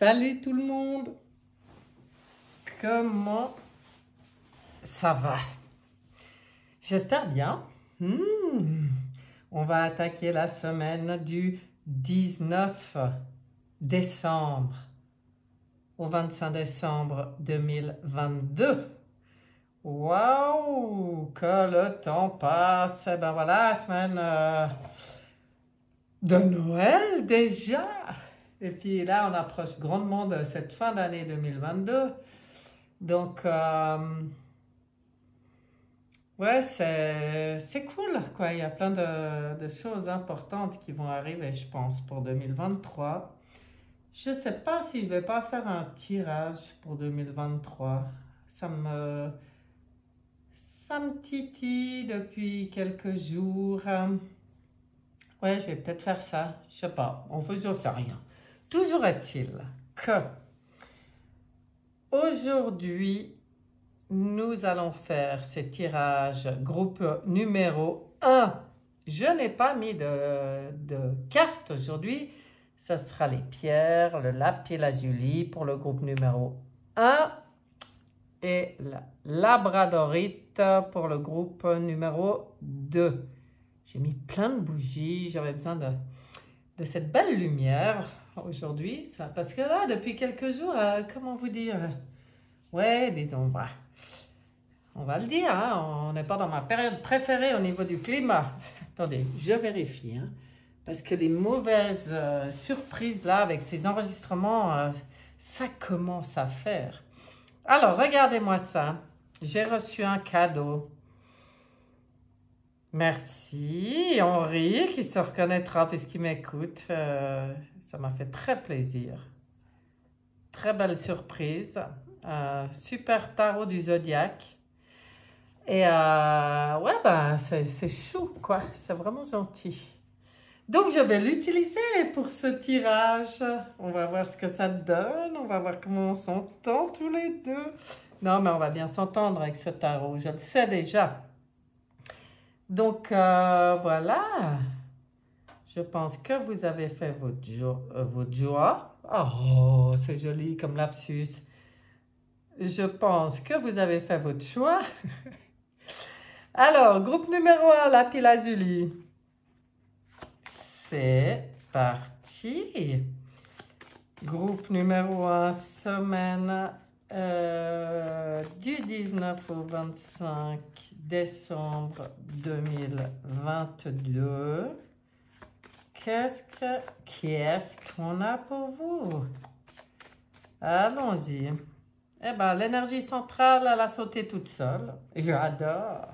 Salut tout le monde! Comment ça va? J'espère bien. On va attaquer la semaine du 19 décembre au 25 décembre 2022. Waouh! Que le temps passe! Et ben voilà, la semaine de Noël déjà! Et puis là, on approche grandement de cette fin d'année 2022. Donc, ouais, c'est cool, quoi. Il y a plein de choses importantes qui vont arriver, je pense, pour 2023. Je ne sais pas si je vais pas faire un tirage pour 2023. Ça me titille depuis quelques jours. Ouais, je vais peut-être faire ça. Je sais pas. En fait, j'en sais rien. Toujours est-il que aujourd'hui, nous allons faire ces tirages groupe numéro 1. Je n'ai pas mis de carte aujourd'hui. Ça sera les pierres, le lapis lazuli pour le groupe numéro 1 et la labradorite pour le groupe numéro 2. J'ai mis plein de bougies. J'avais besoin de cette belle lumière aujourd'hui. Parce que là, depuis quelques jours, comment vous dire? Ouais, dis donc, bah, on va le dire, hein, on n'est pas dans ma période préférée au niveau du climat. Attendez, je vérifie, hein, parce que les mauvaises surprises là, avec ces enregistrements, ça commence à faire. Alors, regardez-moi ça. J'ai reçu un cadeau. Merci, Henri, qui se reconnaîtra puisqu'il m'écoute. Ça m'a fait très plaisir. Très belle surprise. Super tarot du zodiaque. Et ouais, ben, c'est chou, quoi. C'est vraiment gentil. Donc, je vais l'utiliser pour ce tirage. On va voir ce que ça donne. On va voir comment on s'entend tous les deux. Non, mais on va bien s'entendre avec ce tarot. Je le sais déjà. Donc, voilà. Je pense que vous avez fait votre joie. Oh, c'est joli comme lapsus. Je pense que vous avez fait votre choix. Alors, groupe numéro 1, lapis lazuli. C'est parti. Groupe numéro 1, semaine du 19 au 25 décembre 2022. Qu'est-ce qu'on a pour vous? Allons-y. Eh bien, l'énergie centrale, elle a sauté toute seule. J'adore.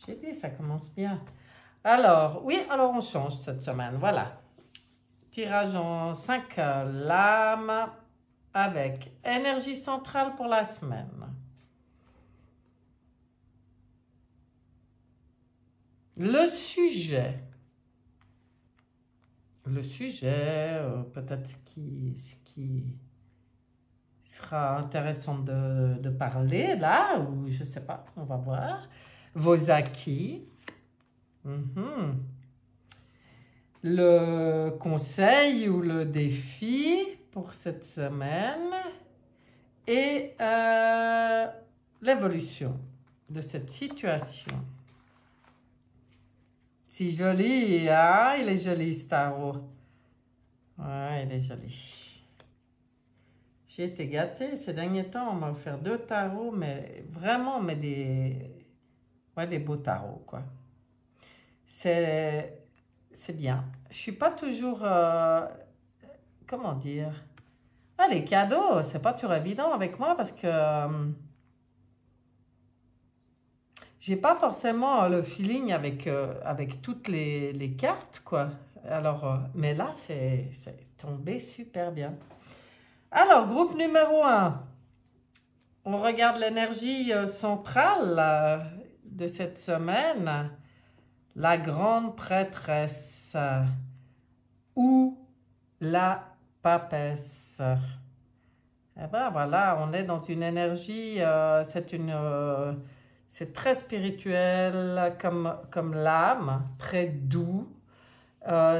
J'ai dit, ça commence bien. Alors, oui, alors on change cette semaine. Voilà. Tirage en 5 lames avec énergie centrale pour la semaine. Le sujet, peut-être ce qui sera intéressant de parler là, ou je ne sais pas, on va voir. Vos acquis. Le conseil ou le défi pour cette semaine et l'évolution de cette situation. Si joli, hein? Il est joli, ce tarot. Ouais, il est joli. J'ai été gâtée ces derniers temps. On m'a offert 2 tarots, mais vraiment, des beaux tarots, quoi. C'est bien. Je suis pas toujours, comment dire? Ah, les cadeaux, c'est pas toujours évident avec moi parce que j'ai pas forcément le feeling avec toutes les cartes, quoi. Alors, mais là, c'est tombé super bien. Alors, groupe numéro 1. On regarde l'énergie centrale de cette semaine. La grande prêtresse ou la papesse. Et ben voilà, on est dans une énergie, c'est très spirituel comme lame, très doux.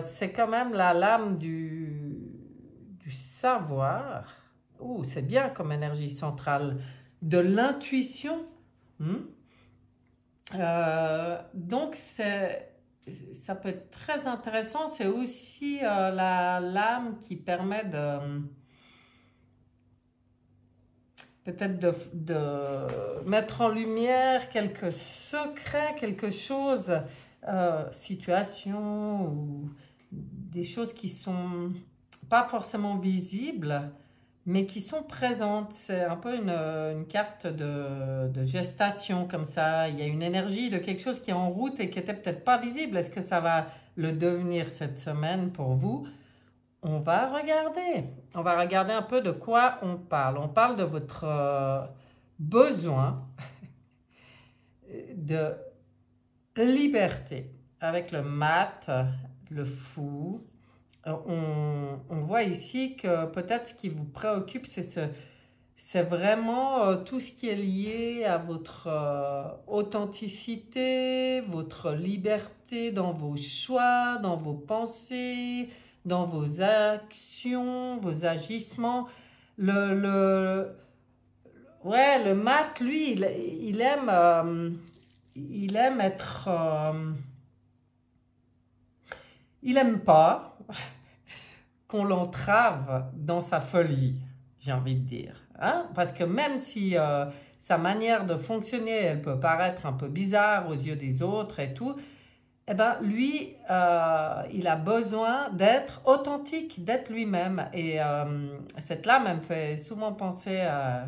C'est quand même la lame du du savoir. Ouh, c'est bien comme énergie centrale. De l'intuition. Donc, ça peut être très intéressant. C'est aussi la lame qui permet de peut-être de mettre en lumière quelques secrets, quelque chose, situation ou des choses qui sont pas forcément visibles, mais qui sont présentes. C'est un peu une carte de gestation comme ça. Il y a une énergie de quelque chose qui est en route et qui était peut-être pas visible. Est-ce que ça va le devenir cette semaine pour vous? On va regarder un peu de quoi on parle. On parle de votre besoin de liberté. Avec le mat, le fou, on voit ici que peut-être ce qui vous préoccupe, c'est vraiment tout ce qui est lié à votre authenticité, votre liberté dans vos choix, dans vos pensées, dans vos actions, vos agissements. Le mat, lui, il aime être... il aime pas qu'on l'entrave dans sa folie, j'ai envie de dire. Hein? Parce que même si sa manière de fonctionner, elle peut paraître un peu bizarre aux yeux des autres et tout, eh ben, lui, il a besoin d'être authentique, d'être lui-même. Et cette lame, elle me fait souvent penser à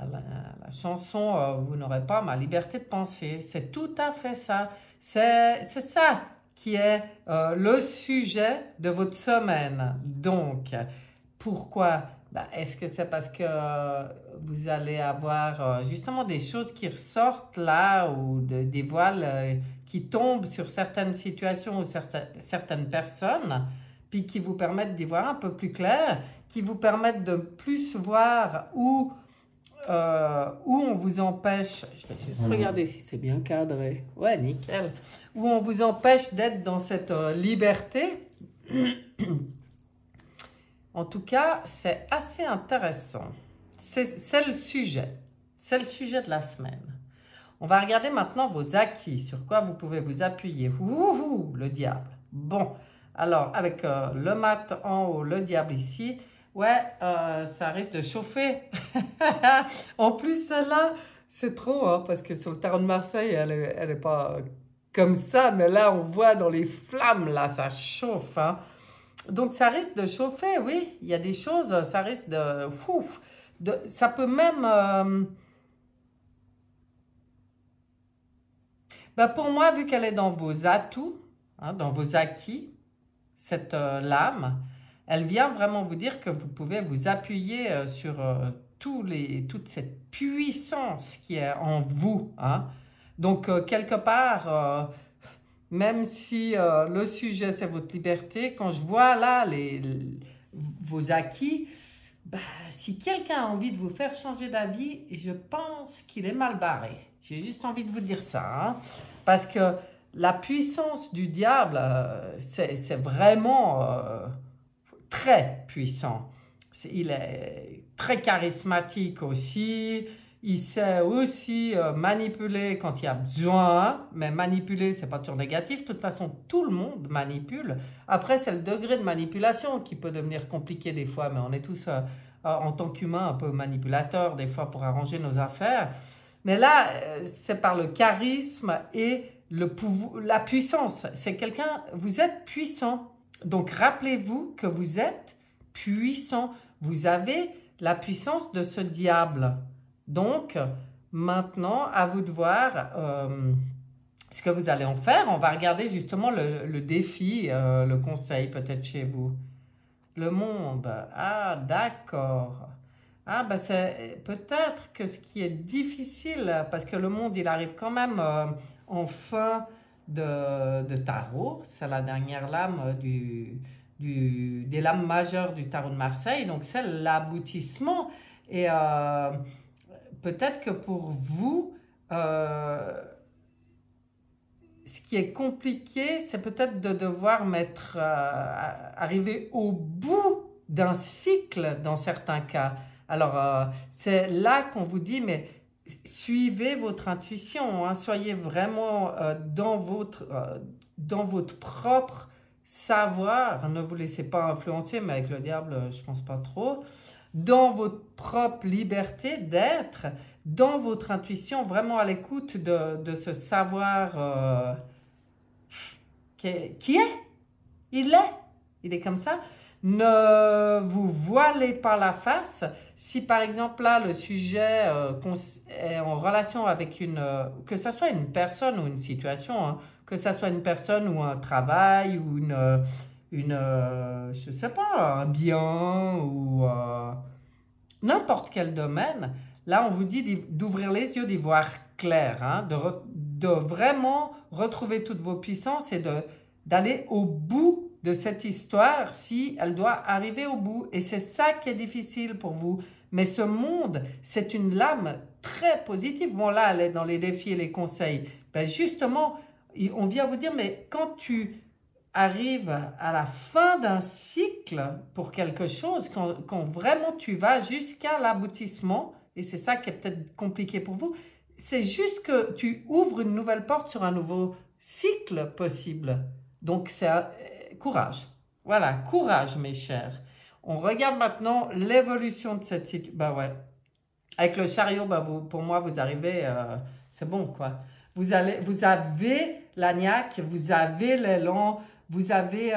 la chanson Vous n'aurez pas ma liberté de penser. C'est tout à fait ça. C'est ça qui est le sujet de votre semaine. Donc, pourquoi? Est-ce que c'est parce que vous allez avoir justement des choses qui ressortent là ou des voiles qui tombent sur certaines situations ou certaines personnes, puis qui vous permettent d'y voir un peu plus clair, qui vous permettent de plus voir où on vous empêche, je vais juste regarder si c'est bien cadré, ouais nickel, où on vous empêche d'être dans cette liberté. En tout cas, c'est assez intéressant. C'est le sujet de la semaine. On va regarder maintenant vos acquis, sur quoi vous pouvez vous appuyer. Ouh, le diable. Bon, alors avec le mat en haut, le diable ici, ouais, ça risque de chauffer. En plus, celle-là, c'est trop, hein, parce que sur le tarot de Marseille, elle est pas comme ça, mais là, on voit dans les flammes, là, ça chauffe. Hein. Donc, ça risque de chauffer, oui. Il y a des choses, ça risque ça peut même... pour moi, vu qu'elle est dans vos atouts, hein, dans vos acquis, cette lame, elle vient vraiment vous dire que vous pouvez vous appuyer sur toute cette puissance qui est en vous. Hein. Donc, quelque part, même si le sujet, c'est votre liberté, quand je vois là vos acquis, si quelqu'un a envie de vous faire changer d'avis, je pense qu'il est mal barré. J'ai juste envie de vous dire ça. Hein, parce que la puissance du diable, c'est vraiment très puissant. Il est très charismatique aussi. Il sait aussi manipuler quand il y a besoin. Mais manipuler, c'est pas toujours négatif. De toute façon, tout le monde manipule. Après, c'est le degré de manipulation qui peut devenir compliqué des fois. Mais on est tous, en tant qu'humains, un peu manipulateurs des fois pour arranger nos affaires. Mais là, c'est par le charisme et la puissance. C'est quelqu'un, vous êtes puissant. Donc, rappelez-vous que vous êtes puissant. Vous avez la puissance de ce diable. Donc, maintenant, à vous de voir ce que vous allez en faire. On va regarder justement le défi, le conseil peut-être chez vous. Le monde. Ah, d'accord. Ah, c'est peut-être que ce qui est difficile, parce que le monde, il arrive quand même en fin de tarot. C'est la dernière lame des lames majeures du tarot de Marseille. Donc, c'est l'aboutissement. Et peut-être que pour vous, ce qui est compliqué, c'est peut-être de devoir arriver au bout d'un cycle dans certains cas. Alors, c'est là qu'on vous dit, mais suivez votre intuition, hein, soyez vraiment dans votre propre savoir, ne vous laissez pas influencer, mais avec le diable, je pense pas trop, dans votre propre liberté d'être, dans votre intuition, vraiment à l'écoute de ce savoir qui est, il est comme ça. Ne vous voilez pas la face. Si par exemple là le sujet est en relation avec que ce soit une personne ou une situation, hein, que ce soit une personne ou un travail ou je sais pas, un bien ou n'importe quel domaine, là on vous dit d'ouvrir les yeux, d'y voir clair, hein, de vraiment retrouver toutes vos puissances et d'aller au bout de cette histoire si elle doit arriver au bout. Et c'est ça qui est difficile pour vous. Mais ce monde, c'est une lame très positive. Bon là, elle est dans les défis et les conseils. Ben justement, on vient vous dire, mais quand tu arrives à la fin d'un cycle pour quelque chose, quand vraiment tu vas jusqu'à l'aboutissement, et c'est ça qui est peut-être compliqué pour vous, c'est juste que tu ouvres une nouvelle porte sur un nouveau cycle possible. Donc c'est courage. Voilà, courage mes chers. On regarde maintenant l'évolution de cette situation. Bah ouais. Avec le chariot, bah pour moi, vous arrivez, c'est bon quoi. Vous avez la niaque, vous avez l'élan, vous avez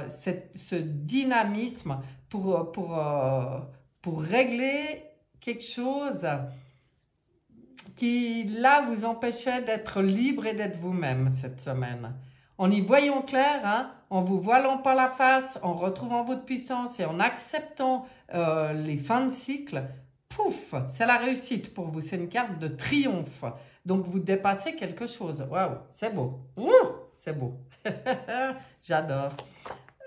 ce dynamisme pour régler quelque chose qui, là, vous empêchait d'être libre et d'être vous-même cette semaine. En y voyant clair, hein, en vous voilant pas la face, en retrouvant votre puissance et en acceptant les fins de cycle, pouf, c'est la réussite pour vous. C'est une carte de triomphe. Donc, vous dépassez quelque chose. Waouh, c'est beau. C'est beau. J'adore.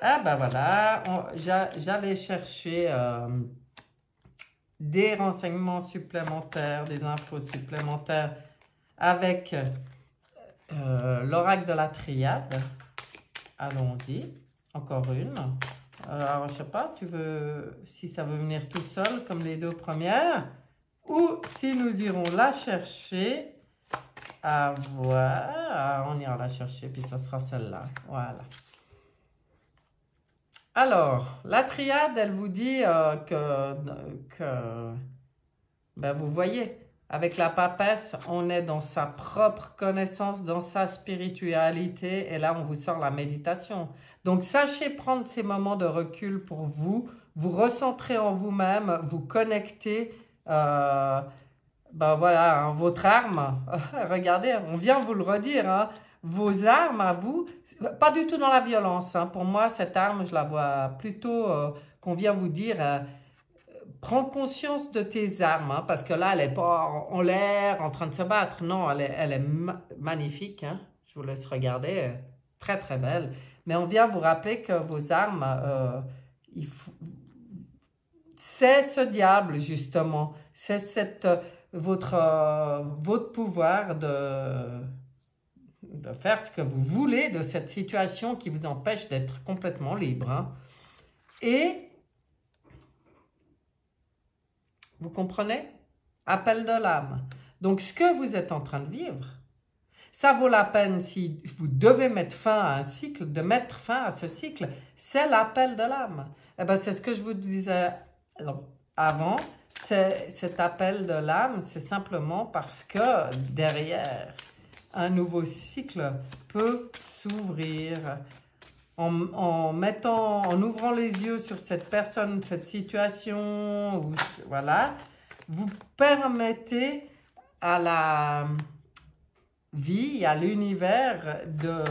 Ah ben voilà, j'allais chercher des renseignements supplémentaires, des infos supplémentaires avec l'oracle de la triade. Allons-y, encore une. Alors, je sais pas, si ça veut venir tout seul comme les deux premières, ou si nous irons la chercher. À voir, on ira la chercher, puis ce sera celle-là. Voilà. Alors, la triade, elle vous dit ben vous voyez, avec la papesse, on est dans sa propre connaissance, dans sa spiritualité, et là, on vous sort la méditation. Donc, sachez prendre ces moments de recul pour vous recentrer en vous-même, vous connecter. Ben voilà, hein, votre arme, regardez, on vient vous le redire, hein, vos armes à vous, pas du tout dans la violence. Hein, pour moi, cette arme, je la vois plutôt qu'on vient vous dire, prends conscience de tes armes, hein, parce que là, elle n'est pas en l'air, en train de se battre. Non, elle est magnifique. Hein, je vous laisse regarder, très très belle. Mais on vient vous rappeler que vos armes, c'est ce diable, justement. C'est votre pouvoir de faire ce que vous voulez de cette situation qui vous empêche d'être complètement libre. Hein. Et, vous comprenez? Appel de l'âme. Donc, ce que vous êtes en train de vivre, ça vaut la peine, si vous devez mettre fin à un cycle, de mettre fin à ce cycle. C'est l'appel de l'âme. Eh bien, c'est ce que je vous disais avant. Cet appel de l'âme, c'est simplement parce que derrière, un nouveau cycle peut s'ouvrir. En ouvrant les yeux sur cette personne, cette situation, voilà, vous permettez à la vie, à l'univers de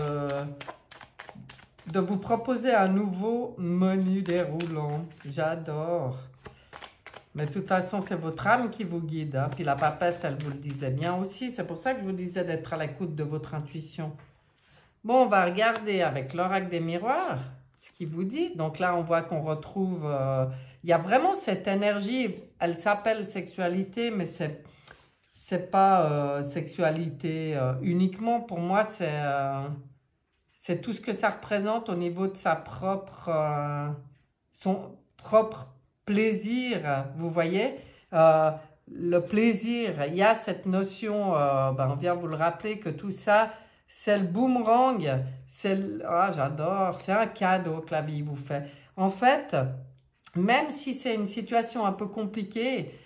vous proposer un nouveau menu déroulant. J'adore. Mais de toute façon, c'est votre âme qui vous guide. Hein. Puis la papesse, elle vous le disait bien aussi. C'est pour ça que je vous disais d'être à l'écoute de votre intuition. Bon, on va regarder avec l'oracle des miroirs ce qu'il vous dit. Donc là, on voit qu'on retrouve... il y a vraiment cette énergie. Elle s'appelle sexualité, mais c'est pas sexualité uniquement. Pour moi, c'est tout ce que ça représente au niveau de sa propre... propre plaisir, vous voyez. Le plaisir, il y a cette notion, on vient vous le rappeler, que tout ça, c'est le boomerang, j'adore, c'est un cadeau que la vie vous fait. En fait, même si c'est une situation un peu compliquée,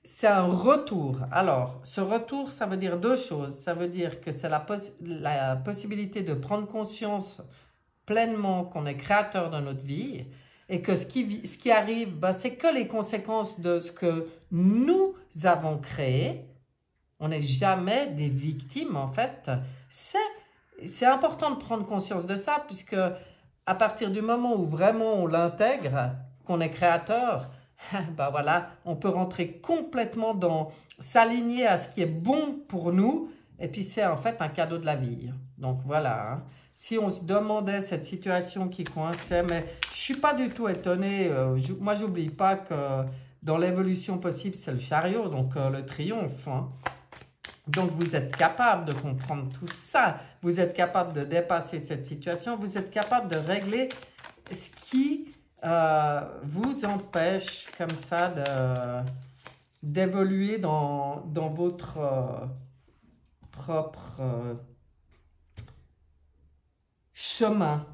c'est un retour. Alors, ce retour, ça veut dire deux choses. Ça veut dire que c'est la possibilité de prendre conscience pleinement qu'on est créateur de notre vie et que ce qui arrive, c'est que les conséquences de ce que nous avons créé. On n'est jamais des victimes, en fait. C'est important de prendre conscience de ça, puisque à partir du moment où vraiment on l'intègre, qu'on est créateur, voilà, on peut rentrer complètement s'aligner à ce qui est bon pour nous, et puis c'est en fait un cadeau de la vie. Donc voilà, hein. Si on se demandait cette situation qui coinçait, mais je ne suis pas du tout étonné, moi j'oublie pas que dans l'évolution possible c'est le chariot, donc le triomphe, hein. Donc vous êtes capable de comprendre tout ça, vous êtes capable de dépasser cette situation, vous êtes capable de régler ce qui vous empêche comme ça d'évoluer dans votre propre chemin.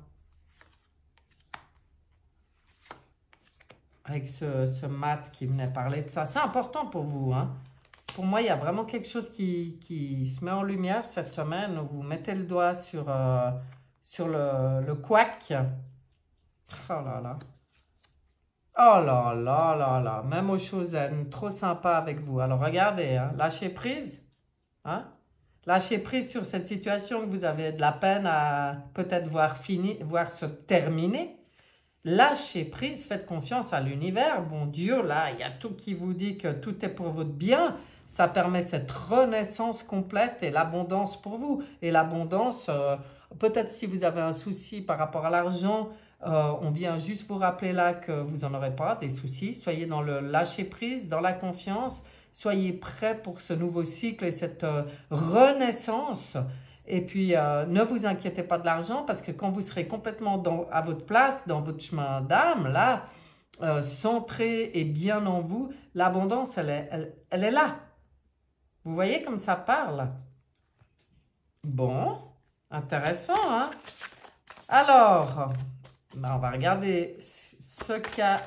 Avec ce mat qui venait parler de ça. C'est important pour vous, hein. Pour moi, il y a vraiment quelque chose qui se met en lumière cette semaine où vous mettez le doigt sur le couac. Oh là là. Oh là là là là. Même aux choses trop sympa avec vous. Alors regardez, hein, lâchez prise. Hein? Lâchez prise sur cette situation que vous avez de la peine à peut-être voir se terminer. Lâchez prise, faites confiance à l'univers. Bon Dieu, là, il y a tout qui vous dit que tout est pour votre bien. Ça permet cette renaissance complète et l'abondance pour vous. Et l'abondance, peut-être si vous avez un souci par rapport à l'argent, on vient juste vous rappeler là que vous n'en aurez pas des soucis. Soyez dans le lâcher prise, dans la confiance. Soyez prêts pour ce nouveau cycle et cette renaissance. Et puis, ne vous inquiétez pas de l'argent parce que quand vous serez complètement à votre place, dans votre chemin d'âme, là, centré et bien en vous, l'abondance, elle est là. Vous voyez comme ça parle? Bon, intéressant, hein? Alors, on va regarder ce qu'a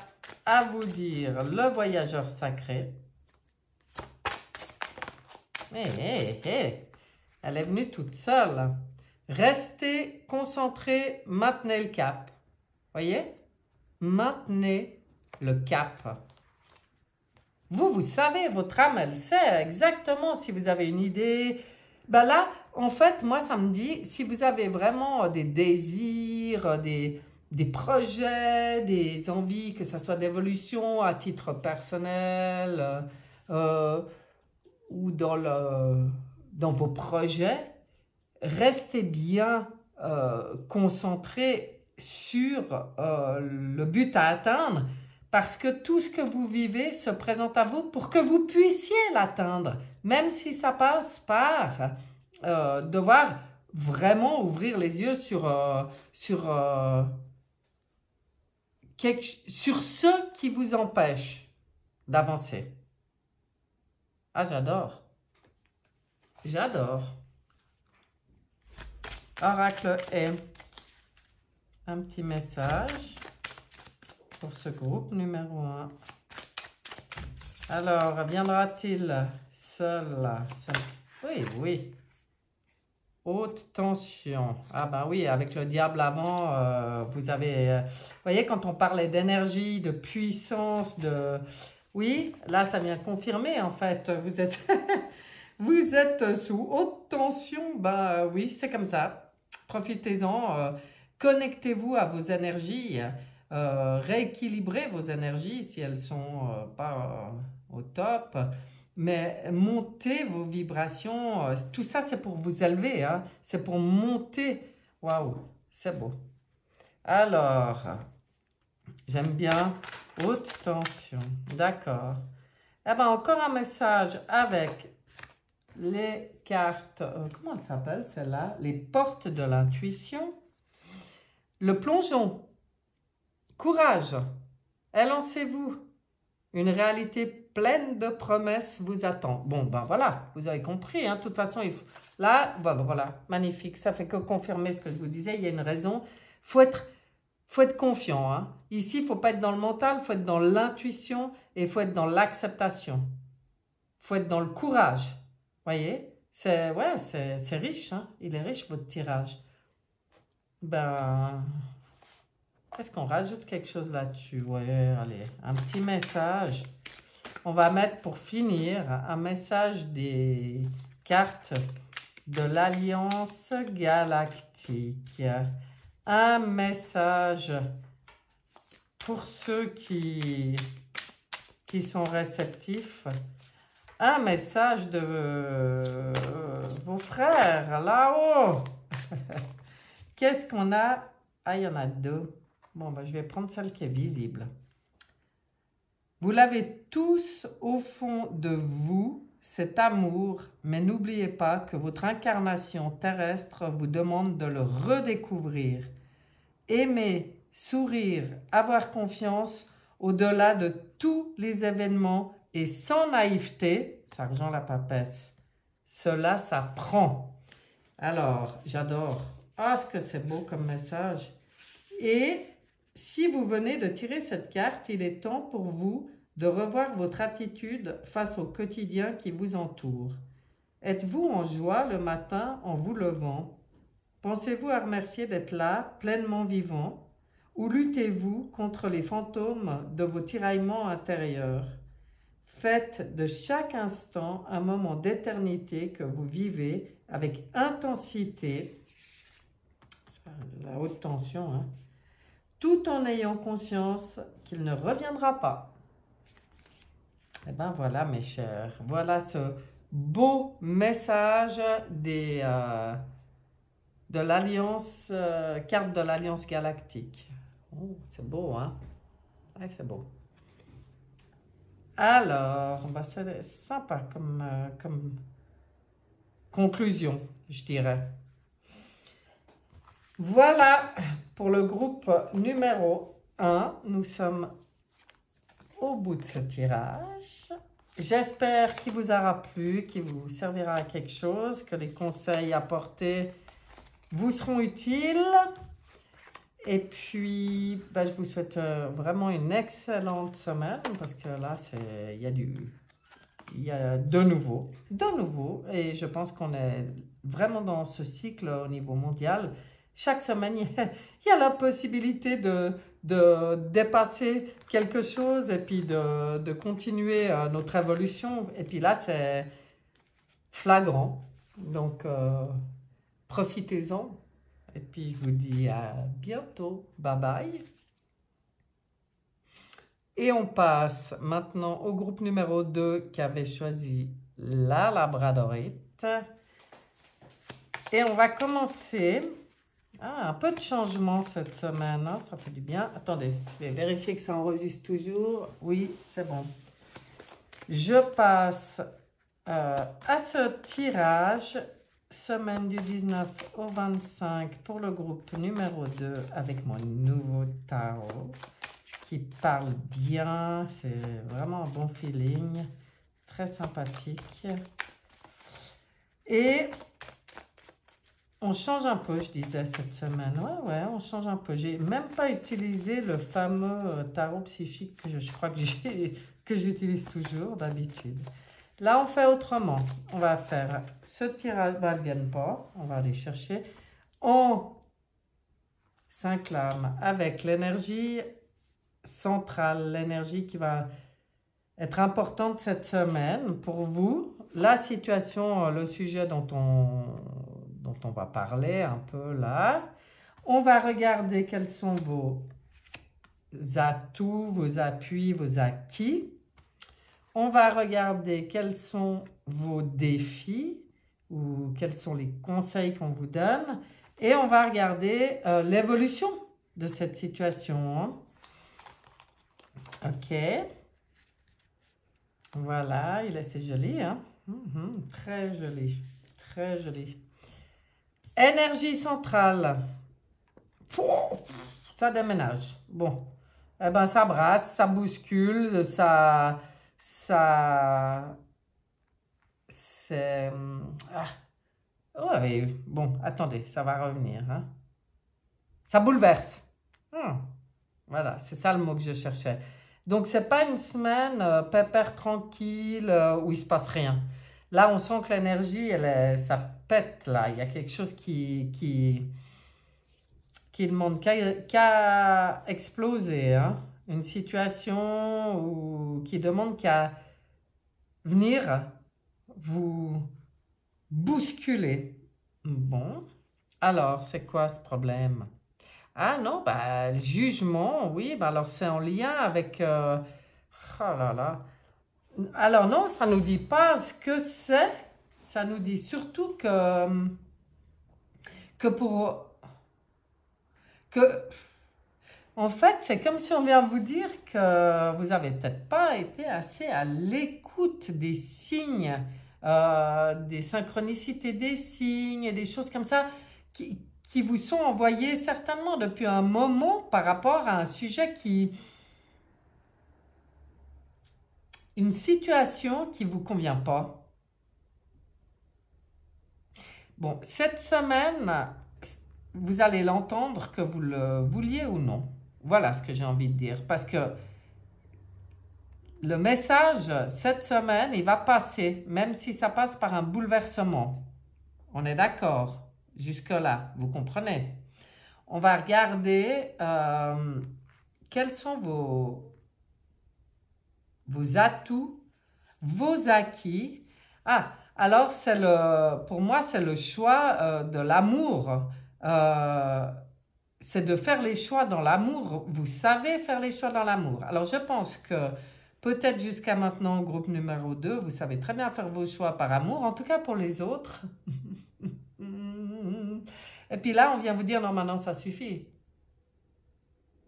à vous dire le voyageur sacré. Elle est venue toute seule. Restez concentrés, maintenez le cap. Voyez? Maintenez le cap. Vous savez, votre âme, elle sait exactement si vous avez une idée. Ben là, en fait, moi, ça me dit, si vous avez vraiment des désirs, des projets, des envies, que ce soit d'évolution à titre personnel ou dans vos projets, restez bien concentrés sur le but à atteindre parce que tout ce que vous vivez se présente à vous pour que vous puissiez l'atteindre, même si ça passe par devoir vraiment ouvrir les yeux sur ce qui vous empêche d'avancer. Ah, j'adore. J'adore. Oracle est un petit message pour ce groupe numéro 1. Alors, viendra-t-il seul? Oui, oui. Haute tension. Ah ben oui, avec le diable avant, vous avez... vous voyez, quand on parlait d'énergie, de puissance, oui, là, ça vient confirmer, en fait. Vous êtes... Vous êtes sous haute tension, ben oui, c'est comme ça. Profitez-en, connectez-vous à vos énergies, rééquilibrez vos énergies si elles sont pas au top, mais montez vos vibrations. Tout ça, c'est pour vous élever, hein, c'est pour monter. Waouh, c'est beau. Alors, j'aime bien haute tension, d'accord. Eh ben, encore un message avec les cartes, comment elle s'appelle celle-là? Les portes de l'intuition. Le plongeon. Courage. Élancez-vous. Une réalité pleine de promesses vous attend. Bon, ben voilà, vous avez compris. Hein. De toute façon, là, voilà, magnifique. Ça fait que confirmer ce que je vous disais. Il y a une raison. Faut être confiant. Hein. Ici, il ne faut pas être dans le mental, il faut être dans l'intuition et il faut être dans l'acceptation. Il faut être dans le courage. Voyez, c'est riche. Hein. Il est riche, votre tirage. Ben, est-ce qu'on rajoute quelque chose là-dessus? Ouais, allez, un petit message. On va mettre pour finir un message des cartes de l'Alliance Galactique. Un message pour ceux qui sont réceptifs. Un message de vos frères là-haut. Qu'est-ce qu'on a? Ah, il y en a deux. Bon, ben, je vais prendre celle qui est visible. Vous l'avez tous au fond de vous, cet amour, mais n'oubliez pas que votre incarnation terrestre vous demande de le redécouvrir. Aimer, sourire, avoir confiance au-delà de tous les événements et sans naïveté, Sergent la papesse, cela s'apprend. Alors, j'adore. Ah, ce que c'est beau comme message. Et si vous venez de tirer cette carte, il est temps pour vous de revoir votre attitude face au quotidien qui vous entoure. Êtes-vous en joie le matin en vous levant? Pensez-vous à remercier d'être là, pleinement vivant? Ou luttez-vous contre les fantômes de vos tiraillements intérieurs? Faites de chaque instant un moment d'éternité que vous vivez avec intensité, la haute tension, hein, tout en ayant conscience qu'il ne reviendra pas. Et bien voilà mes chers, voilà ce beau message de l'Alliance, carte de l'Alliance Galactique. Oh, c'est beau, hein? Ouais, c'est beau. Alors, ben c'est sympa comme conclusion, je dirais. Voilà pour le groupe numéro 1. Nous sommes au bout de ce tirage. J'espère qu'il vous aura plu, qu'il vous servira à quelque chose, que les conseils apportés vous seront utiles. Et puis, ben, je vous souhaite vraiment une excellente semaine parce que là, il y a de nouveau, et je pense qu'on est vraiment dans ce cycle au niveau mondial. Chaque semaine, il y a la possibilité de dépasser quelque chose et puis de continuer notre évolution. Et puis là, c'est flagrant. Donc, profitez-en. Et puis, je vous dis à bientôt. Bye bye. Et on passe maintenant au groupe numéro 2 qui avait choisi la labradorite. Et on va commencer. Ah, un peu de changement cette semaine, hein, ça fait du bien. Attendez, je vais vérifier que ça enregistre toujours. Oui, c'est bon. Je passe à ce tirage, semaine du 19 au 25 pour le groupe numéro 2 avec mon nouveau tarot qui parle bien. C'est vraiment un bon feeling, très sympathique. Et on change un peu, je disais, cette semaine. Ouais, on change un peu. J'ai même pas utilisé le fameux tarot psychique que je crois que j'utilise toujours d'habitude. Là, on fait autrement. On va faire ce tirage. Ben, elles ne viennent pas. On va aller chercher. On s'inclame avec l'énergie centrale, l'énergie qui va être importante cette semaine pour vous. La situation, le sujet dont on va parler un peu là. On va regarder quels sont vos atouts, vos appuis, vos acquis. On va regarder quels sont vos défis ou quels sont les conseils qu'on vous donne. Et on va regarder l'évolution de cette situation. Ok. Voilà, c'est joli, hein? Très joli, très joli. Énergie centrale. Ça déménage. Bon, eh ben, ça brasse, ça bouscule, c'est... ouais, bon, attendez, ça va revenir, hein. Ça bouleverse. Voilà, c'est ça le mot que je cherchais. Donc, c'est pas une semaine pépère tranquille où il se passe rien. Là, on sent que l'énergie, ça pète là. Il y a quelque chose qui demande qu'à exploser, hein. Une situation qui demande qu'à venir vous bousculer. Bon, alors, c'est quoi ce problème? Ah non, bah, le jugement, oui, bah alors c'est en lien avec... oh là là. Alors non, ça ne nous dit pas ce que c'est, ça nous dit surtout que pour... que, en fait, c'est comme si on vient vous dire que vous n'avez peut-être pas été assez à l'écoute des signes, des synchronicités des signes et des choses comme ça qui vous sont envoyées certainement depuis un moment par rapport à un sujet une situation qui ne vous convient pas. Bon, cette semaine, vous allez l'entendre que vous le vouliez ou non. Voilà ce que j'ai envie de dire. Parce que le message, cette semaine, il va passer, même si ça passe par un bouleversement. On est d'accord? Jusque-là, vous comprenez? On va regarder quels sont vos atouts, vos acquis. Ah, alors pour moi, c'est le choix de l'amour. C'est de faire les choix dans l'amour. Vous savez faire les choix dans l'amour. Alors, je pense que peut-être jusqu'à maintenant, groupe numéro 2, vous savez très bien faire vos choix par amour, en tout cas pour les autres. Et puis là, on vient vous dire, non, maintenant, ça suffit.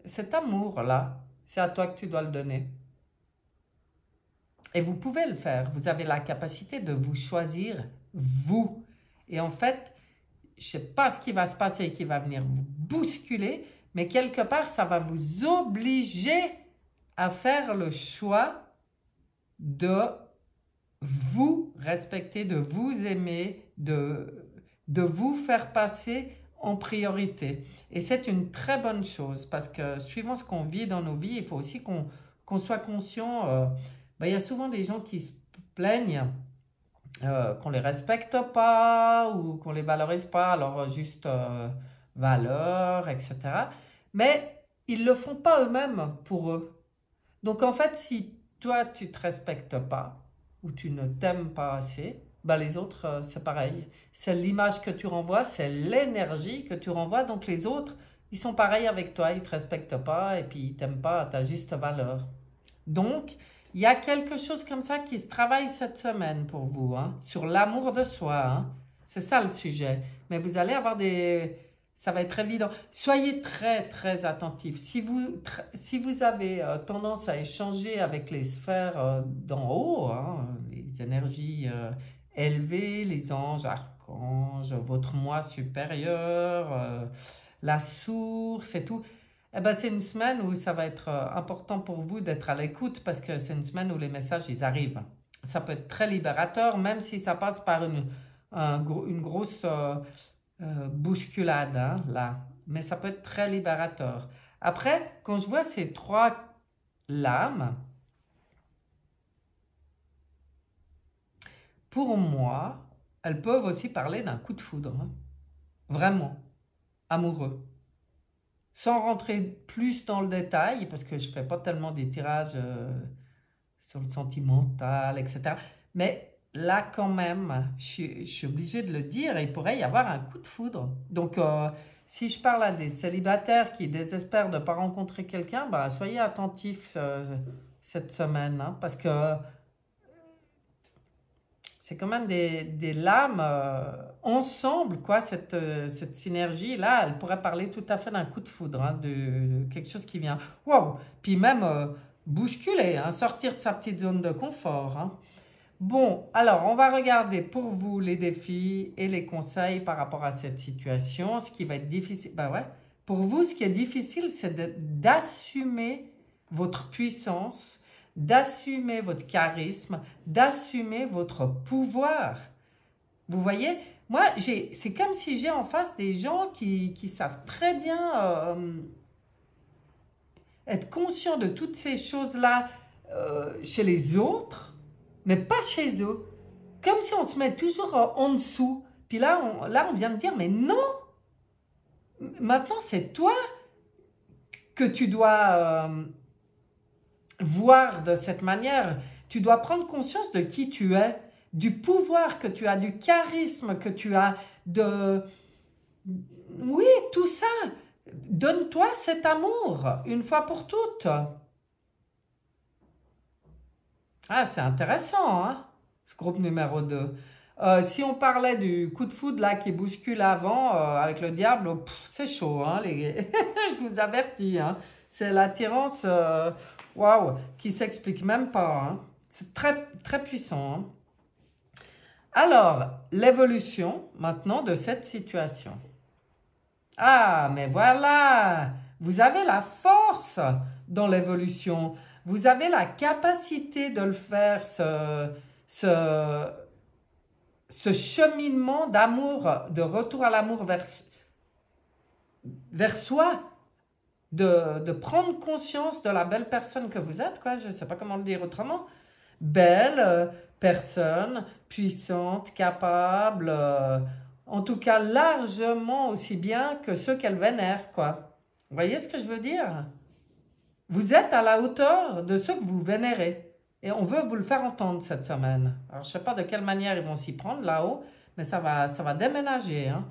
Cet amour-là, c'est à toi que tu dois le donner. Et vous pouvez le faire. Vous avez la capacité de vous choisir, vous. Et en fait, je ne sais pas ce qui va se passer, qui va venir vous bousculer, mais quelque part, ça va vous obliger à faire le choix de vous respecter, de vous aimer, de vous faire passer en priorité. Et c'est une très bonne chose parce que suivant ce qu'on vit dans nos vies, il faut aussi qu'on soit conscient. Il y a souvent des gens qui se plaignent qu'on les respecte pas ou qu'on les valorise pas à leur juste valeur, etc. Mais ils le font pas eux-mêmes pour eux. Donc en fait, si toi tu te respectes pas ou tu ne t'aimes pas assez, ben les autres c'est pareil. C'est l'image que tu renvoies, c'est l'énergie que tu renvoies. Donc les autres, ils sont pareils avec toi, ils te respectent pas et puis ils t'aiment pas à ta juste valeur. Donc il y a quelque chose comme ça qui se travaille cette semaine pour vous, hein, sur l'amour de soi. Hein. C'est ça le sujet. Mais vous allez avoir ça va être évident. Soyez très, très attentifs. Si vous avez tendance à échanger avec les sphères d'en haut, hein, les énergies élevées, les anges, archanges, votre moi supérieur, la source et tout, eh ben, c'est une semaine où ça va être important pour vous d'être à l'écoute parce que c'est une semaine où les messages, ils arrivent. Ça peut être très libérateur, même si ça passe par une grosse bousculade, hein, là. Mais ça peut être très libérateur. Après, quand je vois ces trois lames, pour moi, elles peuvent aussi parler d'un coup de foudre. Hein. Vraiment. Amoureux. Sans rentrer plus dans le détail, parce que je ne fais pas tellement des tirages sur le sentimental, etc. Mais là, quand même, je suis obligée de le dire, il pourrait y avoir un coup de foudre. Donc, si je parle à des célibataires qui désespèrent de ne pas rencontrer quelqu'un, bah, soyez attentifs cette semaine, hein, parce que c'est quand même des lames ensemble, quoi, cette synergie-là, elle pourrait parler tout à fait d'un coup de foudre, hein, de quelque chose qui vient, wow, puis même bousculer, hein, sortir de sa petite zone de confort. Hein. Bon, alors, on va regarder pour vous les défis et les conseils par rapport à cette situation. Ce qui va être difficile, ben ouais, pour vous, ce qui est difficile, c'est d'assumer votre puissance, d'assumer votre charisme, d'assumer votre pouvoir. Vous voyez, moi, c'est comme si j'ai en face des gens qui savent très bien être conscients de toutes ces choses-là chez les autres, mais pas chez eux. Comme si on se met toujours en dessous. Puis là, on vient de dire, mais non! Maintenant, c'est toi que tu dois voir de cette manière. Tu dois prendre conscience de qui tu es, du pouvoir que tu as, du charisme que tu as, oui, tout ça. Donne-toi cet amour, une fois pour toutes. Ah, c'est intéressant, hein, ce groupe numéro 2. Si on parlait du coup de foudre là qui bouscule avant avec le diable, c'est chaud, hein, je vous avertis. Hein. C'est l'attirance, waouh, qui s'explique même pas. Hein. C'est très, très puissant. Hein. Alors, l'évolution maintenant de cette situation. Ah, mais voilà, vous avez la force dans l'évolution. Vous avez la capacité de le faire, ce cheminement d'amour, de retour à l'amour vers soi, de prendre conscience de la belle personne que vous êtes, quoi, je ne sais pas comment le dire autrement. Belle personne, puissante, capable, en tout cas largement aussi bien que ceux qu'elle vénère, quoi. Vous voyez ce que je veux dire? Vous êtes à la hauteur de ceux que vous vénérez. Et on veut vous le faire entendre cette semaine. Alors, je ne sais pas de quelle manière ils vont s'y prendre là-haut, mais ça va déménager. Hein.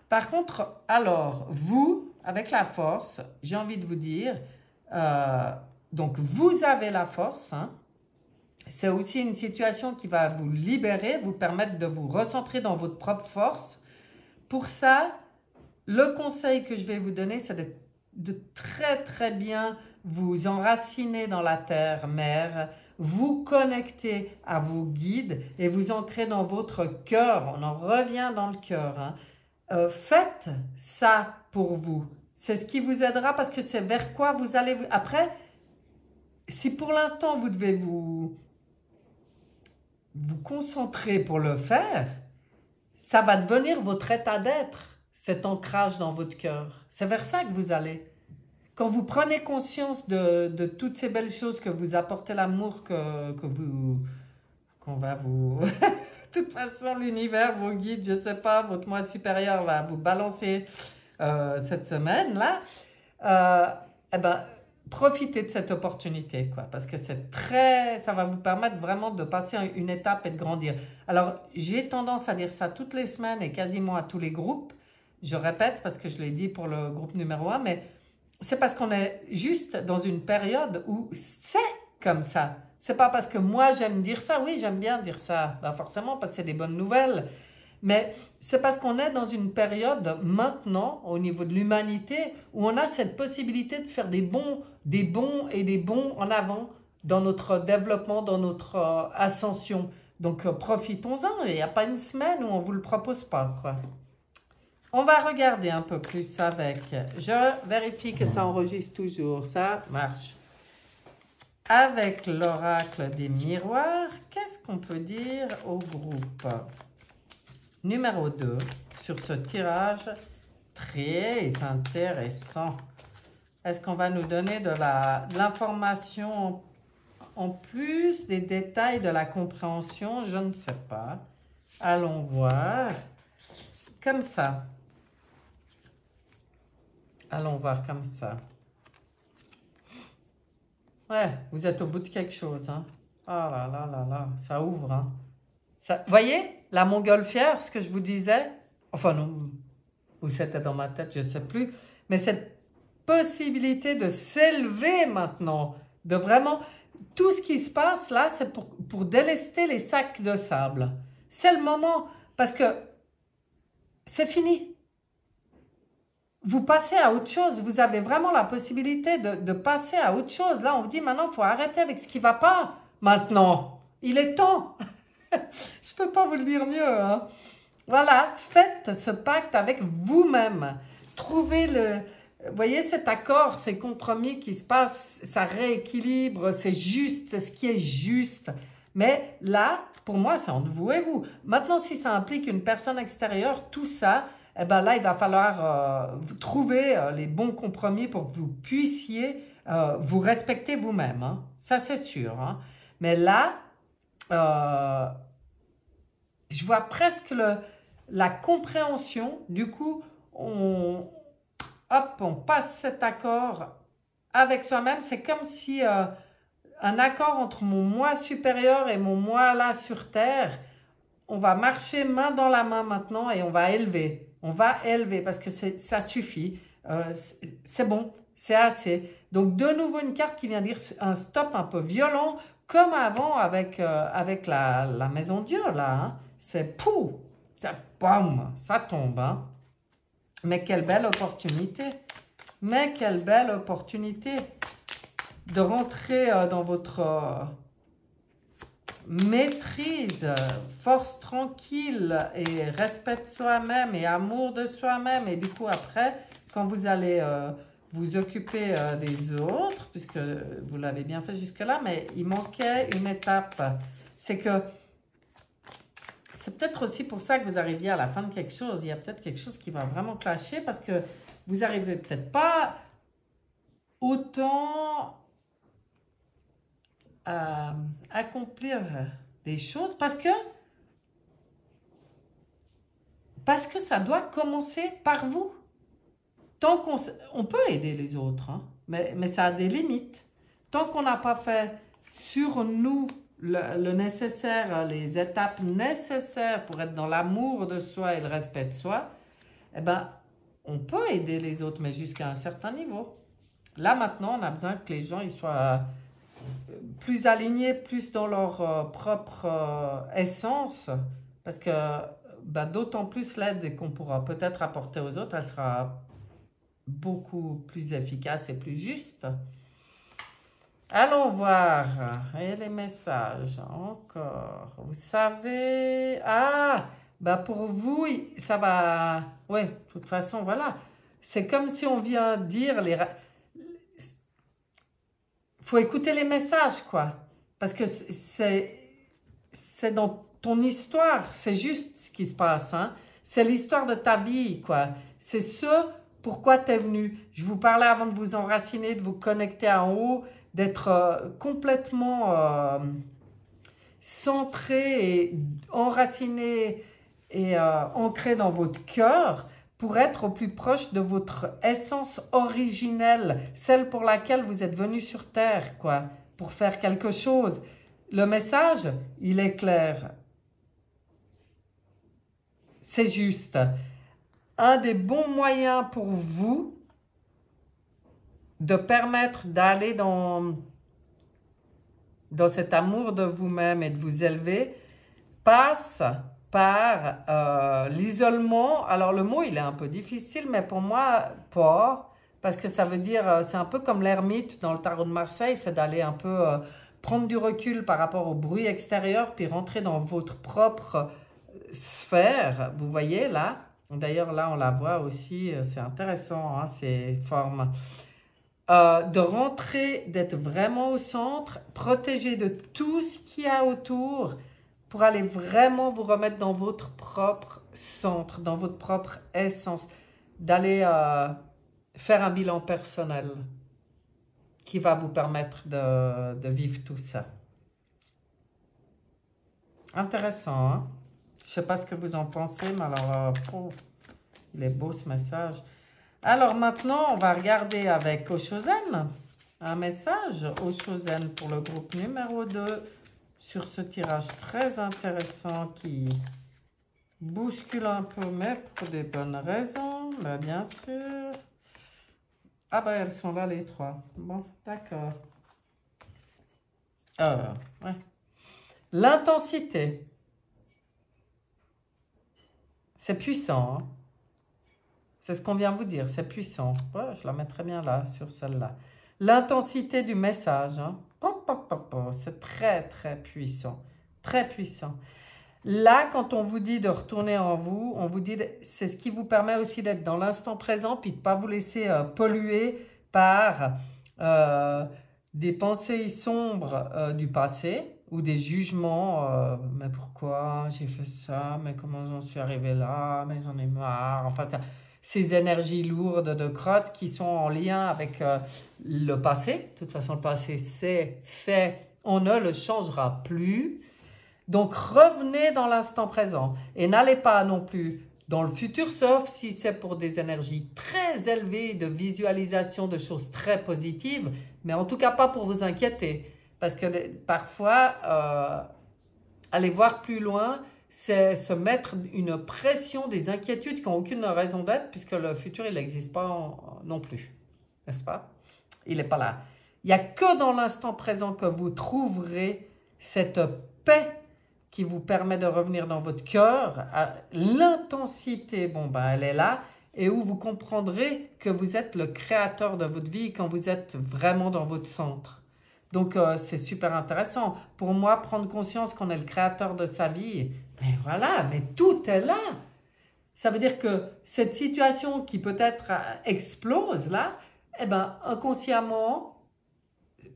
Par contre, alors, vous, avec la force, j'ai envie de vous dire, donc vous avez la force. Hein. C'est aussi une situation qui va vous libérer, vous permettre de vous recentrer dans votre propre force. Pour ça, le conseil que je vais vous donner, c'est de très très bien vous enraciner dans la terre-mère, vous connecter à vos guides et vous ancrer dans votre cœur. On en revient dans le cœur. Hein. Faites ça pour vous. C'est ce qui vous aidera parce que c'est vers quoi vous allez... Après, si pour l'instant vous devez vous concentrer pour le faire, ça va devenir votre état d'être, cet ancrage dans votre cœur. C'est vers ça que vous allez. Quand vous prenez conscience de toutes ces belles choses que vous apportez l'amour qu'on va vous... De toute façon, l'univers, vos guides, je ne sais pas, votre moi supérieur va vous balancer cette semaine-là. Eh ben, profitez de cette opportunité, quoi, parce que ça va vous permettre vraiment de passer une étape et de grandir. Alors, j'ai tendance à dire ça toutes les semaines et quasiment à tous les groupes. Je répète parce que je l'ai dit pour le groupe numéro 1, mais c'est parce qu'on est juste dans une période où c'est comme ça. C'est pas parce que moi j'aime dire ça, oui j'aime bien dire ça, ben forcément parce que c'est des bonnes nouvelles, mais c'est parce qu'on est dans une période maintenant au niveau de l'humanité où on a cette possibilité de faire des bons en avant dans notre développement, dans notre ascension. Donc profitons-en, il n'y a pas une semaine où on ne vous le propose pas, quoi. On va regarder un peu plus avec. Je vérifie que ça enregistre toujours. Ça marche. Avec l'oracle des miroirs, qu'est-ce qu'on peut dire au groupe numéro 2 sur ce tirage très intéressant? Est-ce qu'on va nous donner de l'information en plus, des détails, de la compréhension? Je ne sais pas. Allons voir. Comme ça. Allons voir comme ça. Ouais, vous êtes au bout de quelque chose. Hein. Oh là là là là, ça ouvre. Hein. Ça, voyez, la montgolfière, ce que je vous disais, enfin non, ou c'était dans ma tête, je ne sais plus, mais cette possibilité de s'élever maintenant, de vraiment, tout ce qui se passe là, c'est pour délester les sacs de sable. C'est le moment, parce que c'est fini. Vous passez à autre chose, vous avez vraiment la possibilité de passer à autre chose. Là, on vous dit maintenant, il faut arrêter avec ce qui ne va pas. Maintenant, il est temps. Je ne peux pas vous le dire mieux. Hein. Voilà, faites ce pacte avec vous-même. Trouvez Vous voyez cet accord, ces compromis qui se passent, ça rééquilibre, c'est juste, c'est ce qui est juste. Mais là, pour moi, c'est entre vous et vous. Maintenant, si ça implique une personne extérieure, tout ça, eh ben là, il va falloir trouver les bons compromis pour que vous puissiez vous respecter vous-même. Hein. Ça, c'est sûr. Hein. Mais là, je vois presque la compréhension. Du coup, on passe cet accord avec soi-même. C'est comme si un accord entre mon moi supérieur et mon moi là sur terre, on va marcher main dans la main maintenant et on va élever. On va élever parce que ça suffit. C'est bon, c'est assez. Donc, de nouveau, une carte qui vient dire un stop un peu violent, comme avant avec la maison Dieu, là. Hein. C'est pou, ça, bam, ça tombe. Hein. Mais quelle belle opportunité. Mais quelle belle opportunité de rentrer dans votre maîtrise, force tranquille et respect de soi-même et amour de soi-même. Et du coup, après, quand vous allez vous occuper des autres, puisque vous l'avez bien fait jusque-là, mais il manquait une étape. C'est que c'est peut-être aussi pour ça que vous arriviez à la fin de quelque chose. Il y a peut-être quelque chose qui va vraiment clasher parce que vous n'arrivez peut-être pas autant à accomplir des choses parce que ça doit commencer par vous. Tant qu'on peut aider les autres, hein, mais ça a des limites. Tant qu'on n'a pas fait sur nous le nécessaire, les étapes nécessaires pour être dans l'amour de soi et le respect de soi, eh ben, on peut aider les autres, mais jusqu'à un certain niveau. Là, maintenant, on a besoin que les gens ils soient plus alignés, plus dans leur propre essence, parce que ben, d'autant plus l'aide qu'on pourra peut-être apporter aux autres, elle sera beaucoup plus efficace et plus juste. Allons voir. Et les messages, encore. Vous savez... Ah, bah pour vous, ça va... Ouais, de toute façon, voilà. C'est comme si on vient dire... Faut écouter les messages, quoi. Parce que c'est dans ton histoire. C'est juste ce qui se passe, hein. C'est l'histoire de ta vie, quoi. C'est ce pourquoi tu es venu. Je vous parlais avant de vous enraciner, de vous connecter en haut, d'être complètement centré et enraciné et ancré dans votre cœur pour être au plus proche de votre essence originelle, celle pour laquelle vous êtes venu sur Terre, quoi, pour faire quelque chose. Le message, il est clair. C'est juste. Un des bons moyens pour vous de permettre d'aller dans cet amour de vous-même et de vous élever passe par l'isolement. Alors le mot il est un peu difficile, mais pour moi pas, parce que ça veut dire, c'est un peu comme l'ermite dans le tarot de Marseille, c'est d'aller un peu prendre du recul par rapport au bruit extérieur, puis rentrer dans votre propre sphère, vous voyez là. D'ailleurs là on la voit aussi, c'est intéressant, hein, ces formes. De rentrer, d'être vraiment au centre, protégé de tout ce qu'il y a autour pour aller vraiment vous remettre dans votre propre centre, dans votre propre essence, d'aller faire un bilan personnel qui va vous permettre de vivre tout ça. Intéressant, hein? Je ne sais pas ce que vous en pensez, mais alors, il est beau ce message. Alors maintenant, on va regarder avec Oshozen, un message Oshozen pour le groupe numéro 2 sur ce tirage très intéressant qui bouscule un peu, mais pour des bonnes raisons, ben bien sûr. Ah ben elles sont là les trois. Bon, d'accord. Ouais. L'intensité. C'est puissant, hein? C'est ce qu'on vient vous dire, c'est puissant. Ouais, je la mettrai bien là, sur celle-là. L'intensité du message, hein? C'est très, très puissant. Très puissant. Là, quand on vous dit de retourner en vous, on vous dit, c'est ce qui vous permet aussi d'être dans l'instant présent, puis de ne pas vous laisser polluer par des pensées sombres du passé ou des jugements. Mais pourquoi j'ai fait ça? Mais comment j'en suis arrivé là? Mais j'en ai marre. Enfin, ces énergies lourdes de crotte qui sont en lien avec le passé. De toute façon, le passé, c'est fait. On ne le changera plus. Donc, revenez dans l'instant présent et n'allez pas non plus dans le futur, sauf si c'est pour des énergies très élevées de visualisation de choses très positives, mais en tout cas pas pour vous inquiéter. Parce que parfois, aller voir plus loin, c'est se mettre une pression, des inquiétudes qui n'ont aucune raison d'être, puisque le futur, il n'existe pas non plus, n'est-ce pas? Il n'est pas là. Il n'y a que dans l'instant présent que vous trouverez cette paix qui vous permet de revenir dans votre cœur. L'intensité, bon, ben, elle est là, et où vous comprendrez que vous êtes le créateur de votre vie quand vous êtes vraiment dans votre centre. Donc, c'est super intéressant. Pour moi, prendre conscience qu'on est le créateur de sa vie, mais voilà, mais tout est là. Ça veut dire que cette situation qui peut-être explose là, eh ben, inconsciemment,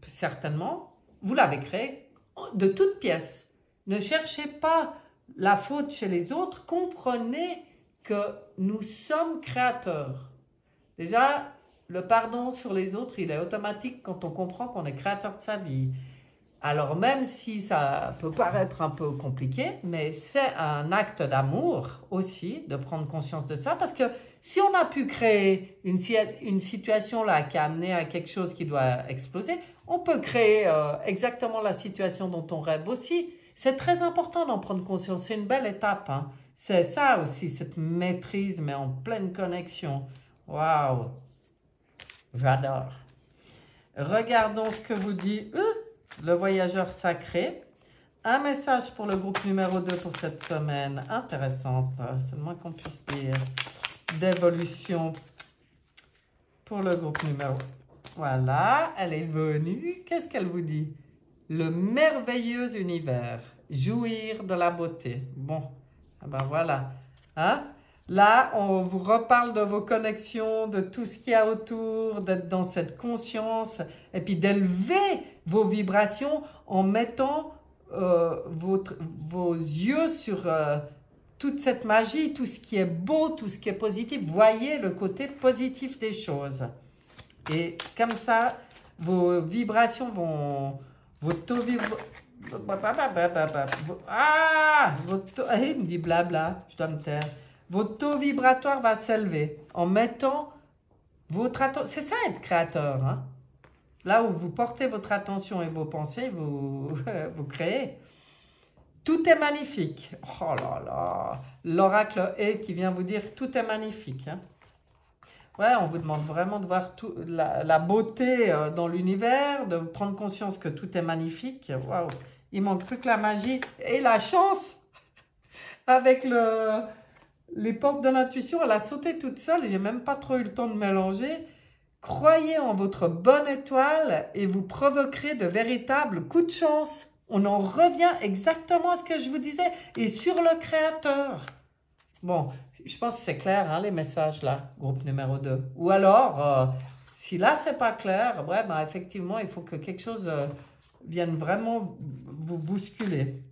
certainement, vous l'avez créée de toutes pièces. Ne cherchez pas la faute chez les autres, comprenez que nous sommes créateurs. Déjà, le pardon sur les autres, il est automatique quand on comprend qu'on est créateur de sa vie. Alors même si ça peut paraître un peu compliqué, mais c'est un acte d'amour aussi de prendre conscience de ça, parce que si on a pu créer une situation là qui a amené à quelque chose qui doit exploser, on peut créer exactement la situation dont on rêve aussi. C'est très important d'en prendre conscience, c'est une belle étape, hein. C'est ça aussi, cette maîtrise, mais en pleine connexion. Waouh, j'adore. Regardons ce que vous dit le voyageur sacré. Un message pour le groupe numéro 2 pour cette semaine. Intéressante, c'est le moins qu'on puisse dire. D'évolution pour le groupe numéro. Voilà, elle est venue. Qu'est-ce qu'elle vous dit? Le merveilleux univers. Jouir de la beauté. Bon, ah ben voilà. Hein? Là, on vous reparle de vos connexions, de tout ce qu'il y a autour, d'être dans cette conscience et puis d'élever vos vibrations en mettant vos yeux sur toute cette magie, tout ce qui est beau, tout ce qui est positif. Voyez le côté positif des choses. Et comme ça, vos vibrations vont... Votre taux il me dit blabla, je dois me taire. Votre taux vibratoire va s'élever en mettant votre attention. C'est ça être créateur, hein? Là où vous portez votre attention et vos pensées, vous créez. Tout est magnifique. Oh là là, l'oracle est qui vient vous dire tout est magnifique, hein? Ouais, on vous demande vraiment de voir la beauté dans l'univers, de prendre conscience que tout est magnifique. Waouh, il manque plus que la magie et la chance. Avec les portes de l'intuition, elle a sauté toute seule. J'ai même pas trop eu le temps de mélanger. Croyez en votre bonne étoile et vous provoquerez de véritables coups de chance. On en revient exactement à ce que je vous disais et sur le créateur. Bon, je pense que c'est clair, hein, les messages là, groupe numéro 2. Ou alors, si là, c'est pas clair, ouais, ben, effectivement, il faut que quelque chose vienne vraiment vous bousculer.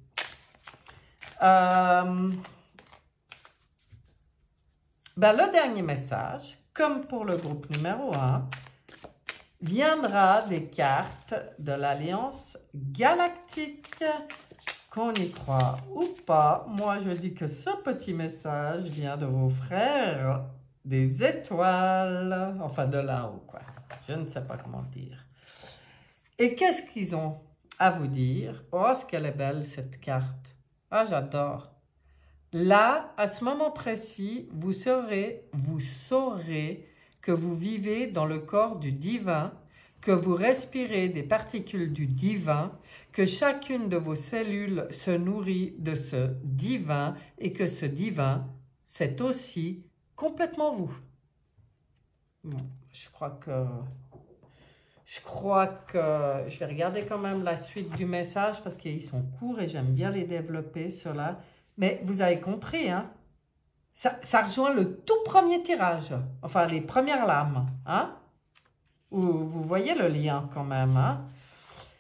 Ben, le dernier message, comme pour le groupe numéro 1, viendra des cartes de l'Alliance Galactique. Qu'on y croit ou pas, moi je dis que ce petit message vient de vos frères des étoiles, enfin de là-haut quoi, je ne sais pas comment dire. Et qu'est-ce qu'ils ont à vous dire? Oh, ce qu'elle est belle cette carte, ah j'adore. Là, à ce moment précis, vous saurez que vous vivez dans le corps du divin, que vous respirez des particules du divin, que chacune de vos cellules se nourrit de ce divin et que ce divin, c'est aussi complètement vous. Bon, je crois que je vais regarder quand même la suite du message parce qu'ils sont courts et j'aime bien les développer, ceux-là. Mais vous avez compris, hein? Ça rejoint le tout premier tirage, enfin les premières lames, hein? Vous voyez le lien quand même, hein?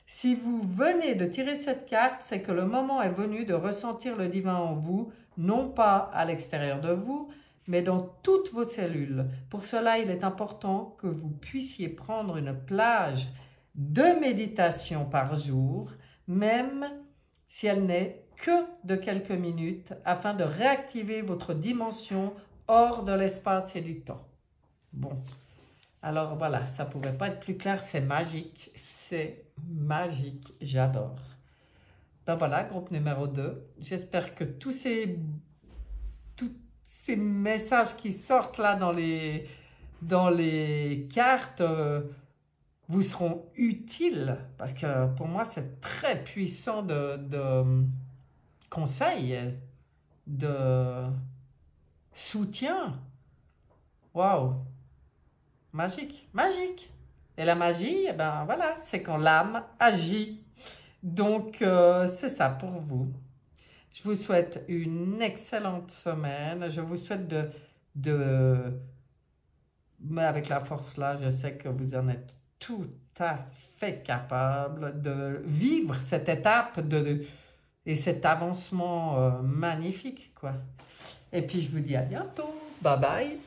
Si vous venez de tirer cette carte, c'est que le moment est venu de ressentir le divin en vous, non pas à l'extérieur de vous, mais dans toutes vos cellules. Pour cela, il est important que vous puissiez prendre une plage de méditation par jour, même si elle n'est que de quelques minutes, afin de réactiver votre dimension hors de l'espace et du temps. Bon, alors voilà, ça ne pouvait pas être plus clair, c'est magique, j'adore. Ben voilà, groupe numéro 2. J'espère que tous ces messages qui sortent là dans les cartes vous seront utiles, parce que pour moi c'est très puissant de conseils, de soutien. Waouh! Magique, magique! Et la magie, eh ben voilà, c'est quand l'âme agit. Donc, c'est ça pour vous. Je vous souhaite une excellente semaine. Je vous souhaite mais avec la force là, je sais que vous en êtes tout à fait capable de vivre cette étape et cet avancement magnifique, quoi. Et puis, je vous dis à bientôt. Bye bye.